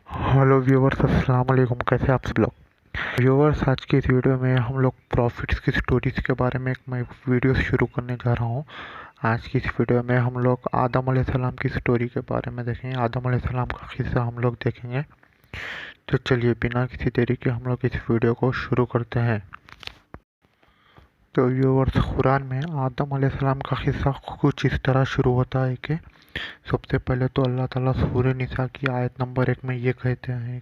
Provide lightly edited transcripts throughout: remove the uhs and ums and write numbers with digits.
Hello viewers, अस्सलाम वालेकुम। कैसे आप सब लोग? व्यूवर्स, आज की इस वीडियो में हम लोग प्रॉफिट्स की स्टोरीज के बारे में एक मैं वीडियो शुरू करने जा रहा हूँ। आज की इस वीडियो में हम लोग आदम अलैहिस्सलाम की स्टोरी के बारे में देखेंगे। आदम अलैहिस्सलाम का किस्सा हम लोग देखेंगे। तो चलिए बिना किसी देरी के हम लोग इस वीडियो को शुरू करते हैं। तो व्यूवर्स, कुरान में आदम अलैहिस्सलाम का किस्सा कुछ इस तरह शुरू होता है कि सबसे पहले तो अल्लाह ताला सूरह निसा की आयत नंबर 1 में ये कहते हैं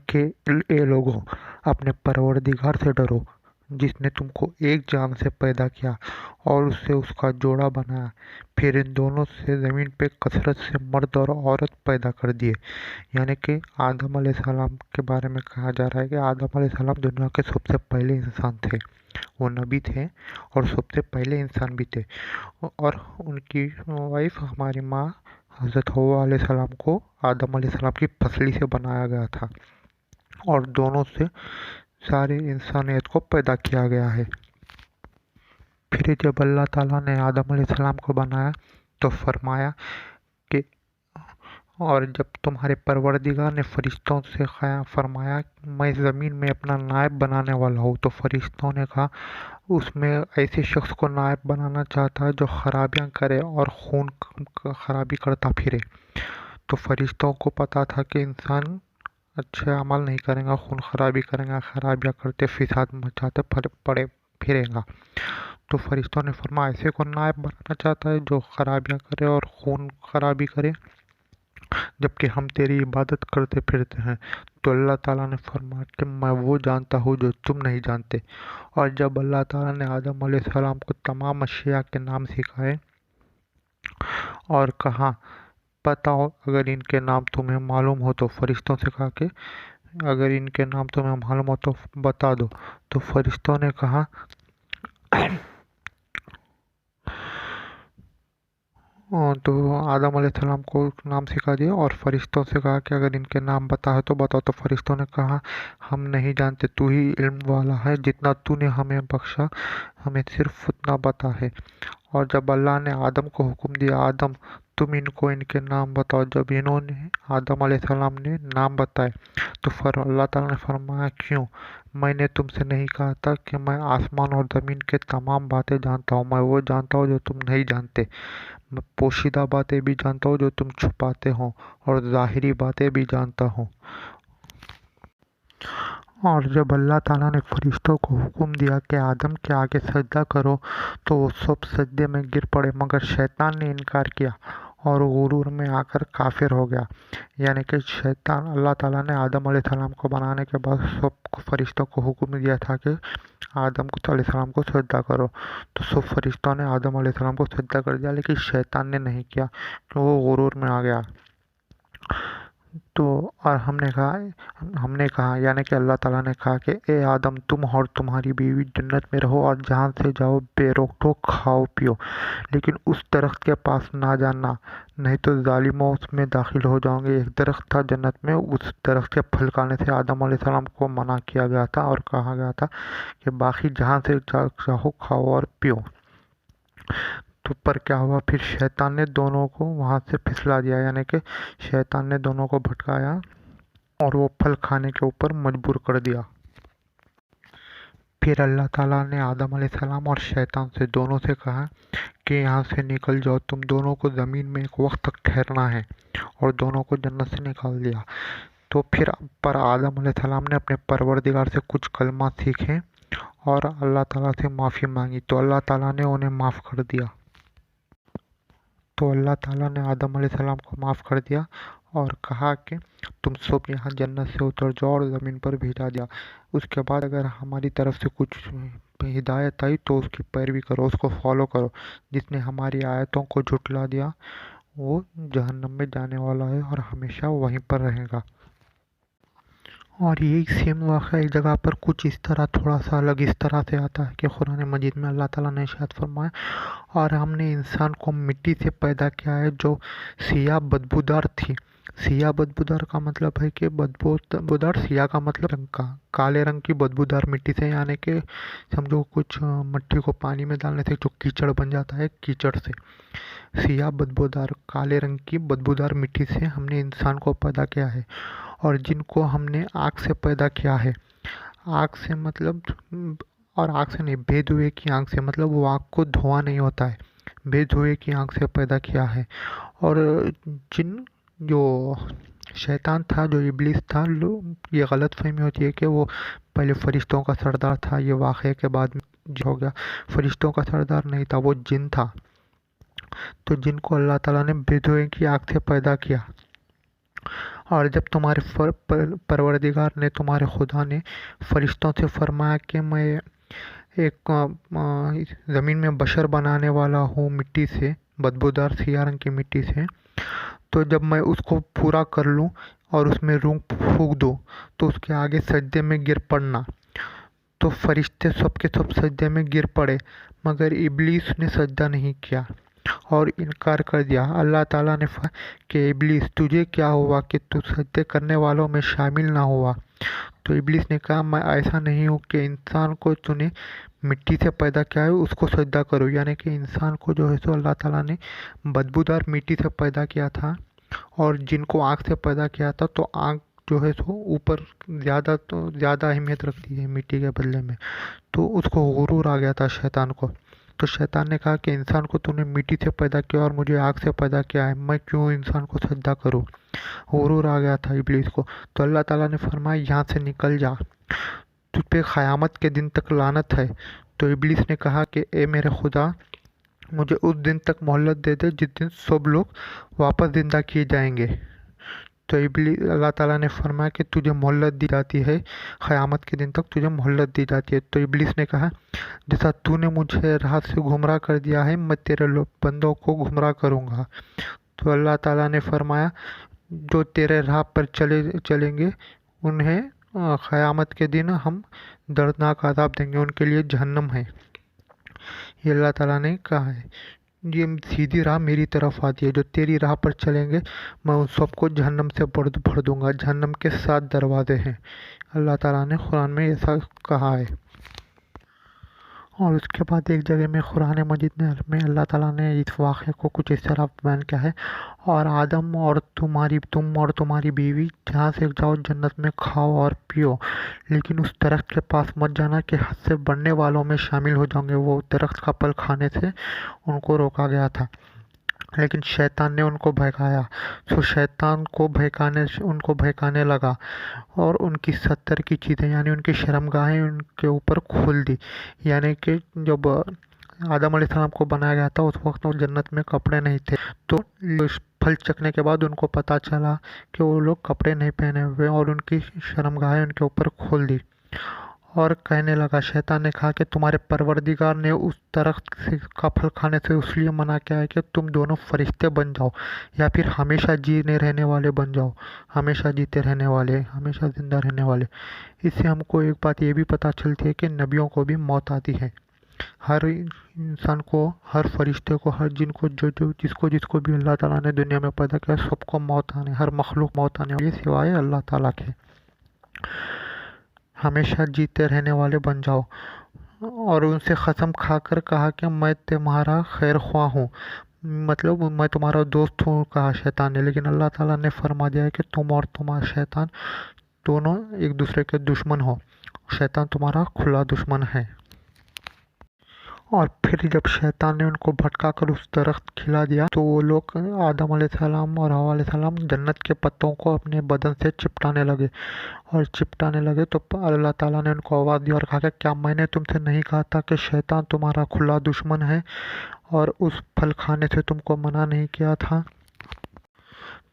कि ए लोगों, अपने परवरदिगार से डरो, जिसने तुमको एक जान से पैदा किया और उससे उसका जोड़ा बनाया, फिर इन दोनों से ज़मीन पे कसरत से मर्द और औरत पैदा कर दिए। यानी कि आदम अलैहिस्सलाम के बारे में कहा जा रहा है कि आदम अलैहिस्सलाम दुनिया के सबसे पहले इंसान थे। वो नबी थे और सबसे पहले इंसान भी थे। और उनकी वाइफ, हमारी माँ हज़रत हव्वा अलैहिस्सलाम को आदम अलैहिस्सलाम की फसली से बनाया गया था और दोनों से सारी इंसानियत को पैदा किया गया है। फिर जब अल्लाह ताला ने आदम अलैहिस्सलाम को बनाया तो फरमाया कि और जब तुम्हारे परवरदिगार ने फरिश्तों से फरमाया मैं ज़मीन में अपना नायब बनाने वाला हूँ, तो फरिश्तों ने कहा उसमें ऐसे शख्स को नायब बनाना चाहता है जो खराबियाँ करे और खून खराबी करता फिरे। तो फरिश्तों को पता था कि इंसान अच्छे अमल नहीं करेगा, खून खराबी करेगा, खराबियाँ करते फिसाद मचाते पड़े फिरेगा। तो फरिश्तों ने फरमाया ऐसे को नायब बनाना चाहता है जो खराबियाँ करे और खून खराबी करे, जबकि हम तेरी इबादत करते फिरते हैं। तो अल्लाह ताला ने फरमाया कि मैं वो जानता हूँ जो तुम नहीं जानते। और जब अल्लाह ताला ने आदम अलैहिस्सलाम को तमाम अशिया के नाम सिखाए और कहा बताओ अगर इनके नाम तुम्हें मालूम हो, तो फरिश्तों से कहा कि अगर इनके नाम तुम्हें मालूम हो तो बता दो। तो फरिश्तों ने कहा तो आदम अलैहिस्सलाम को नाम सिखा दिया और फरिश्तों से कहा कि अगर इनके नाम बता है तो बताओ। तो फरिश्तों ने कहा हम नहीं जानते, तू ही इल्म वाला है, जितना तूने हमें बख्शा हमें सिर्फ उतना बता है। और जब अल्लाह ने आदम को हुक्म दिया आदम तुम इनको इनके नाम बताओ, जब इन्होंने आदम अलैहिस्सलाम ने नाम बताए तो अल्लाह ताला ने फरमाया क्यों, मैंने तुमसे नहीं कहा था कि मैं आसमान और ज़मीन के तमाम बातें जानता हूँ। मैं वो जानता हूँ जो तुम नहीं जानते। मैं पोशीदा बातें भी जानता हूँ जो तुम छुपाते हो और ज़ाहिरी बातें भी जानता हूँ। और जब अल्लाह ताला ने फरिश्तों को हुक्म दिया कि आदम के आगे सजदा करो तो वो सब सजदे में गिर पड़े, मगर शैतान ने इनकार किया और गुरूर में आकर काफिर हो गया। यानी कि शैतान, अल्लाह ताला ने आदम अलैहिस्सलाम को बनाने के बाद सब फरिश्तों को हुक्म दिया था कि आदम को अलैहिस्सलाम को सजदा करो। तो सब फरिश्तों ने आदम अलैहिस्सलाम को सजदा कर दिया, लेकिन शैतान ने नहीं किया कि वो गुरूर में आ गया। तो और हमने कहा यानी कि अल्लाह ताला ने कहा कि ए आदम तुम और तुम्हारी बीवी जन्नत में रहो और जहाँ से जाओ बेरोक टोक खाओ पियो, लेकिन उस दरख्त के पास ना जाना, नहीं तो जालिमों उसमें दाखिल हो जाओगे। एक दरख्त था जन्नत में, उस दरख्त के फल खाने से आदम अलैहिस्सलाम को मना किया गया था और कहा गया था कि बाकी जहाँ से चाहो खाओ और पियो। तो पर क्या हुआ, फिर शैतान ने दोनों को वहाँ से फिसला दिया, यानी कि शैतान ने दोनों को भटकाया और वो फल खाने के ऊपर मजबूर कर दिया। फिर अल्लाह ताला ने आदम अलैहिस्सलाम और शैतान से दोनों से कहा कि यहाँ से निकल जाओ, तुम दोनों को ज़मीन में एक वक्त तक ठहरना है, और दोनों को जन्नत से निकाल दिया। तो फिर पर आदम अलैहिस्सलाम ने अपने परवरदिगार से कुछ कलमा सीखे और अल्लाह ताला से माफ़ी मांगी, तो अल्लाह ताला ने उन्हें माफ़ कर दिया। तो अल्लाह ताला ने आदम अलैहिस्सलाम को माफ़ कर दिया और कहा कि तुम सब यहाँ जन्नत से उतर जाओ और ज़मीन पर भेजा दिया। उसके बाद अगर हमारी तरफ से कुछ हिदायत आई तो उसकी पैरवी करो, उसको फॉलो करो। जिसने हमारी आयतों को झुटला दिया वो जहन्नम में जाने वाला है और हमेशा वहीं पर रहेगा। और यही सेम वाक़या एक जगह पर कुछ इस तरह थोड़ा सा अलग इस तरह से आता है कि कुरान मजीद में अल्लाह ताला ने इरशाद फरमाया और हमने इंसान को मिट्टी से पैदा किया है जो सियाह बदबूदार थी, सिया बदबूदार का मतलब है कि बदबूदार, सिया का मतलब रंग का, काले रंग की बदबूदार मिट्टी से, यानी कि समझो कुछ मिट्टी को पानी में डालने से जो कीचड़ बन जाता है, कीचड़ से। सिया बदबूदार, काले रंग की बदबूदार मिट्टी से हमने इंसान को पैदा किया है। और जिनको हमने आग से पैदा किया है, आग से मतलब, और आग से नहीं, भेद हुए की आग से, मतलब वो आग को धुआं नहीं होता है, भेद हुए की आग से पैदा किया है। और जिन जो शैतान था, जो इब्लीस था, ये गलत फहमी होती है कि वो पहले फरिश्तों का सरदार था, ये वाक़ये के बाद में जो हो गया। फरिश्तों का सरदार नहीं था, वो जिन था। तो जिनको अल्लाह ताला ने बेधुए की आग से पैदा किया। और जब तुम्हारे परवरदिगार ने, तुम्हारे खुदा ने फरिश्तों से फरमाया कि मैं एक ज़मीन में बशर बनाने वाला हूँ मिट्टी से, बदबूदार सिया रंग की मिट्टी से, तो जब मैं उसको पूरा कर लूँ और उसमें रूह फूंक दूँ तो उसके आगे सजदे में गिर पड़ना। तो फरिश्ते सब के सब सजदे में गिर पड़े, मगर इब्लीस ने सजदा नहीं किया और इनकार कर दिया। अल्लाह ताला ने कि इब्लीस, तुझे क्या हुआ कि तू सजदे करने वालों में शामिल ना हुआ? तो इब्लीस ने कहा, मैं ऐसा नहीं हूँ कि इंसान को तूने मिट्टी से पैदा किया है उसको सजदा करो। यानी कि इंसान को जो है सो अल्लाह ताला ने बदबूदार मिट्टी से पैदा किया था, और जिनको आग से पैदा किया था, तो आग जो है सो ऊपर ज़्यादा अहमियत रखती है मिट्टी के बदले में। तो उसको गुरूर आ गया था शैतान को। तो शैतान ने कहा कि इंसान को तूने मिट्टी से पैदा किया और मुझे आग से पैदा किया है, मैं क्यों इंसान को सजदा करूं? गुरूर आ गया था इब्लीस को। तो अल्लाह ताला ने फरमाया, यहाँ से निकल जा, तुझ पे क़यामत के दिन तक लानत है। तो इब्लीस ने कहा कि ए मेरे खुदा, मुझे उस दिन तक मोहलत दे दे जिस दिन सब लोग वापस ज़िंदा किए जाएंगे। तो अल्लाह ताला ने फरमाया कि तुझे मोहलत दी जाती है, क़यामत के दिन तक तुझे मोहलत दी जाती है। तो इब्लीस ने कहा, जैसा तूने मुझे राह से गुमराह कर दिया है, मैं तेरे बंदों को गुमराह करूँगा। तो अल्लाह ताला ने फरमाया, जो तेरे राह पर चलेंगे उन्हें क़यामत के दिन हम दर्दनाक आज़ाब देंगे, उनके लिए जहन्नम है। ये अल्लाह ताला ने कहा है। ये सीधी राह मेरी तरफ आती है, जो तेरी राह पर चलेंगे मैं उन सबको जहन्नम से भर दूंगा। जहन्नम के 7 दरवाजे हैं, अल्लाह ताला ने कुरान में ऐसा कहा है। और उसके बाद एक जगह में कुरान मजीद में अल्लाह ताला ने इस वाक़े को कुछ इस तरह बयान किया है, और आदम और तुम और तुम्हारी बीवी जहाँ से जाओ जन्नत में खाओ और पियो, लेकिन उस दरख्त के पास मत जाना कि हद से बढ़ने वालों में शामिल हो जाओगे। वो दरख्त का फल खाने से उनको रोका गया था, लेकिन शैतान ने उनको बहकाया। तो शैतान को उनको बहकाने लगा और उनकी 70 की चीज़ें, यानी उनकी शर्मगाहें उनके ऊपर खोल दी। यानी कि जब आदम अलैहिस्सलाम को बनाया गया था उस वक्त वो जन्नत में कपड़े नहीं थे, तो फल चखने के बाद उनको पता चला कि वो लोग कपड़े नहीं पहने हुए, और उनकी शर्मगाहें उनके ऊपर खोल दी। और कहने लगा, शैतान ने कहा कि तुम्हारे परवरदिगार ने उस दरख्त का फल खाने से इसलिए मना किया है कि तुम दोनों फरिश्ते बन जाओ, या फिर हमेशा जीने रहने वाले बन जाओ, हमेशा जीते रहने वाले, हमेशा ज़िंदा रहने वाले। इससे हमको एक बात ये भी पता चलती है कि नबियों को भी मौत आती है। हर इंसान को, हर फरिश्ते को, हर जिनको जिसको भी अल्लाह ताला ने दुनिया में पैदा किया, सबको मौत आने, हर मखलूक मौत आने वाली सिवाय अल्लाह ताला के। हमेशा जीते रहने वाले बन जाओ। और उनसे कसम खाकर कहा कि मैं तुम्हारा खैर ख्वाह हूँ, मतलब मैं तुम्हारा दोस्त हूँ, कहा शैतान ने। लेकिन अल्लाह ताला ने फरमा दिया है कि तुम और तुम्हारा शैतान दोनों एक दूसरे के दुश्मन हो, शैतान तुम्हारा खुला दुश्मन है। और फिर जब शैतान ने उनको भटका कर उस दरख्त खिला दिया, तो वो लोग आदम अलैहिस्सलाम और हव्वा अलैहिस्सलाम जन्नत के पत्तों को अपने बदन से चिपटाने लगे। तो अल्लाह ताला ने उनको आवाज़ दी और कहा कि क्या मैंने तुमसे नहीं कहा था कि शैतान तुम्हारा खुला दुश्मन है और उस फल खाने से तुमको मना नहीं किया था?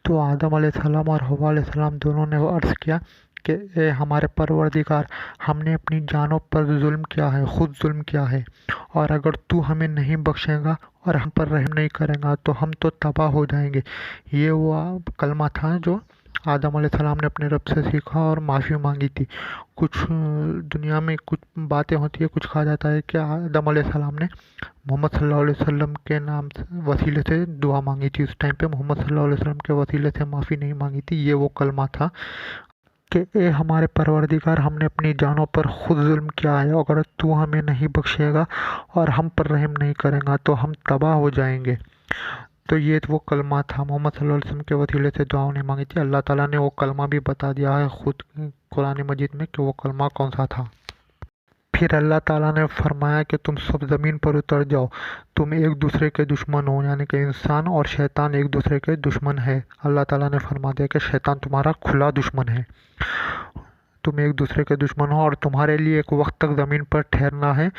तो आदम अलैहिस्सलाम और हव्वा अलैहिस्सलाम दोनों ने अर्ज़ किया कि ए हमारे परवरदिगार, हमने अपनी जानों पर जुल्म किया है, खुद जुल्म किया है, और अगर तू हमें नहीं बख्शेगा और हम पर रहम नहीं करेगा तो हम तो तबाह हो जाएंगे। ये वो कलमा था जो आदम अलैहिस्सलाम ने अपने रब से सीखा और माफ़ी मांगी थी। कुछ दुनिया में कुछ बातें होती है, कुछ कहा जाता है कि आदम अलैहिस्सलाम ने मोहम्मद सल्लल्लाहु अलैहि वसल्लम के नाम से वसीले से दुआ मांगी थी। उस टाइम पे मोहम्मद सल्लल्लाहु अलैहि वसल्लम के वसीले से माफ़ी नहीं मांगी थी। ये वो कलमा था कि ए हमारे परवरदिगार, हमने अपनी जानों पर खुद जुल्म किया है, अगर तू हमें नहीं बख्शेगा और हम पर रहम नहीं करेगा तो हम तबाह हो जाएंगे। तो ये वो कलमा था, मोहम्मद सल्लल्लाहु अलैहि वसल्लम के वसीले से दुआ नहीं मांगी थी। अल्लाह ताला ने वो कलमा भी बता दिया है खुद कुरान मजीद में कि वो कलमा कौन सा था। फिर अल्लाह ताला ने फरमाया कि तुम सब ज़मीन पर उतर जाओ, तुम एक दूसरे के दुश्मन हो, यानी कि इंसान और शैतान एक दूसरे के दुश्मन है। अल्लाह ताला ने फरमा दिया कि शैतान तुम्हारा खुला दुश्मन है, तुम एक दूसरे के दुश्मन हो और तुम्हारे लिए एक वक्त तक ज़मीन पर ठहरना है,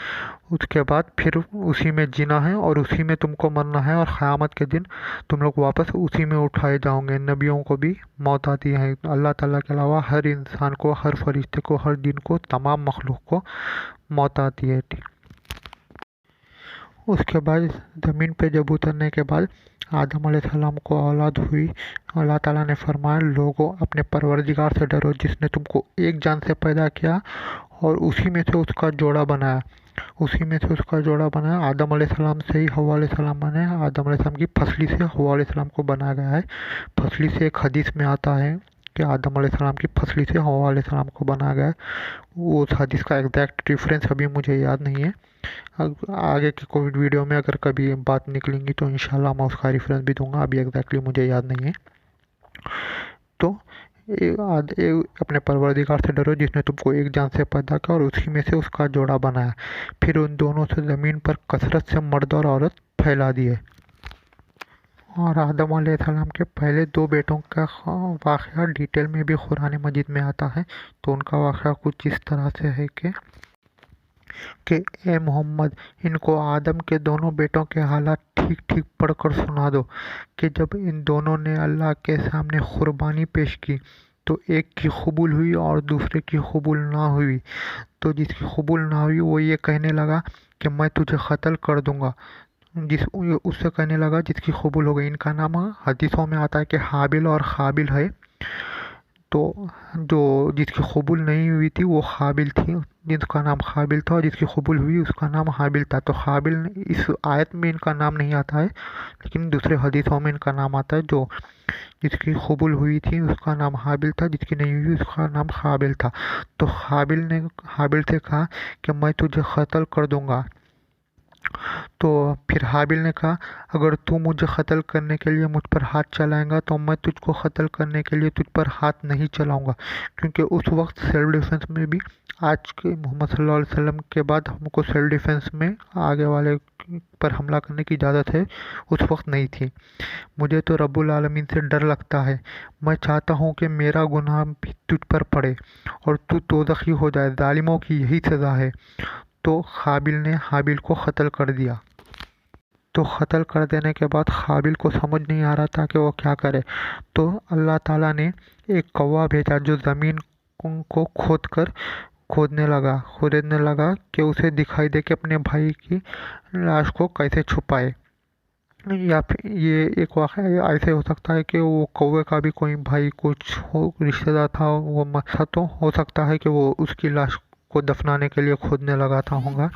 उसके बाद फिर उसी में जीना है और उसी में तुमको मरना है और क़यामत के दिन तुम लोग वापस उसी में उठाए जाओगे। नबियों को भी मौत आती है, अल्लाह ताला के अलावा हर इंसान को, हर फरिश्ते को, हर जिन को, तमाम मखलूक को मौत आती है। उसके बाद ज़मीन पे जब उतरने के बाद आदम अलैहिस्सलाम को औलाद हुई। अल्लाह ताला ने फरमाया, लोगों अपने परवरदिगार से डरो जिसने तुमको एक जान से पैदा किया और उसी में से उसका जोड़ा बनाया। आदम अलैहिस्सलाम से ही हव्वा अलैहिस्सलाम बने। आदम अलैहिस्सलाम की फसली से हव्वा अलैहिस्सलाम को बनाया गया है। फसली से एक हदीस में आता है कि आदम अलैहिस्सलाम की फसली से हव्वा अलैहिस्सलाम को बनाया गया है। वो उस हदीस का एग्जैक्ट रेफरेंस अभी मुझे याद नहीं है। आगे की कोई वीडियो में अगर कभी बात निकलेंगी तो इंशाल्लाह मैं उसका रेफरेंस भी दूंगा, अभी एग्जैक्टली मुझे याद नहीं है। तो अपने परवरदिगार से डरो जिसने तुमको एक जान से पैदा किया और उसी में से उसका जोड़ा बनाया। फिर उन दोनों से ज़मीन पर कसरत से मर्द और औरत फैला दिए। और आदम अलैहिस्सलाम के पहले 2 बेटों का वाक़या डिटेल में भी कुरान मजीद में आता है। तो उनका वाक़या कुछ इस तरह से है कि ए मोहम्मद, इनको आदम के दोनों बेटों के हालात ठीक ठीक पढ़कर सुना दो कि जब इन दोनों ने अल्लाह के सामने कुर्बानी पेश की तो एक की कबूल हुई और दूसरे की कबूल ना हुई। तो जिसकी कबूल ना हुई वो ये कहने लगा कि मैं तुझे कत्ल कर दूंगा। उससे कहने लगा जिसकी कबूल हो गई। इनका नाम हदीसों में आता है कि हाबिल और काबिल है। तो जो जिसकी कबूल नहीं हुई थी वो काबिल थी, जिसका नाम काबिल था, और जिसकी कबूल हुई उसका नाम हाबिल था। तो काबिल, इस आयत में इनका नाम नहीं आता है लेकिन दूसरे हदीसों में इनका नाम आता है। जो जिसकी कबूल हुई थी उसका नाम हाबिल था, जिसकी नहीं हुई उसका नाम काबिल था। तो काबिल ने हाबिल से कहा कि मैं तुझे कत्ल कर दूंगा। तो फिर हाबिल ने कहा, अगर तू मुझे कत्ल करने के लिए मुझ पर हाथ चलाएगा तो मैं तुझको कत्ल करने के लिए तुझ पर हाथ नहीं चलाऊंगा, क्योंकि उस वक्त सेल्फ डिफेंस में भी आज के मोहम्मद सल्लल्लाहु अलैहि वसल्लम के बाद हमको सेल्फ डिफेंस में आगे वाले पर हमला करने की इजाज़त है, उस वक्त नहीं थी। मुझे तो रब्बुल आलमीन से डर लगता है, मैं चाहता हूँ कि मेरा गुनाह भी तुझ पर पड़े और तू दोज़खी हो जाए, जालिमों की यही सज़ा है। तो काबिल ने हाबिल को कत्ल कर दिया। तो कत्ल कर देने के बाद काबिल को समझ नहीं आ रहा था कि वो क्या करे। तो अल्लाह ताला ने एक कौवा भेजा जो ज़मीन को खोदने लगा कि उसे दिखाई दे कि अपने भाई की लाश को कैसे छुपाए। या फिर ये एक वाक़या ऐसे हो सकता है कि वो कौवे का भी कोई भाई कुछ हो, रिश्तेदार था, वो मर था, तो हो सकता है कि वो उसकी लाश को दफनाने के लिए खोदने लगा था होगा।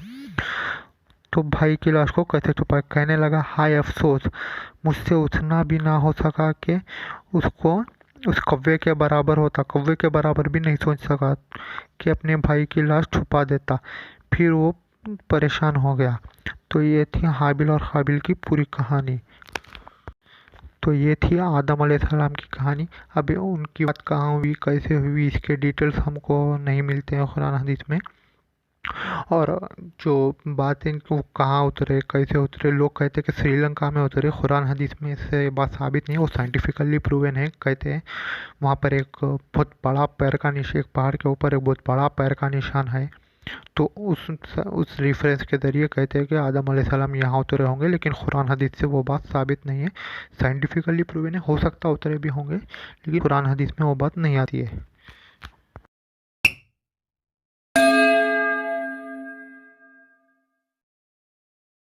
तो भाई की लाश को कैसे छुपाए, कहने लगा, हाय अफसोस, मुझसे उतना भी ना हो सका कि उसको उस कौवे के बराबर होता, कौवे के बराबर भी नहीं सोच सका कि अपने भाई की लाश छुपा देता। फिर वो परेशान हो गया। तो ये थी हाबिल और काबिल की पूरी कहानी। तो ये थी आदम अलैहिस्सलाम की कहानी। अभी उनकी बात कहाँ हुई, कैसे हुई, इसके डिटेल्स हमको नहीं मिलते हैं कुरान हदीस में। और जो बातें वो कहाँ उतरे, कैसे उतरे, लोग कहते हैं कि श्रीलंका में उतरे, कुरान हदीस में से बात साबित नहीं है, वो साइंटिफिकली प्रूवन है। कहते हैं वहाँ पर एक बहुत बड़ा पैर का निशान, एक पहाड़ के ऊपर एक बहुत बड़ा पैर का निशान है। तो उस रेफरेंस के ज़रिए कहते हैं कि आदम अलैहिस्सलाम यहाँ उतरे होंगे, लेकिन कुरान हदीस से वो बात साबित नहीं है। साइंटिफिकली प्रूवन है, हो सकता उतरे भी होंगे लेकिन कुरान हदीस में वो बात नहीं आती है।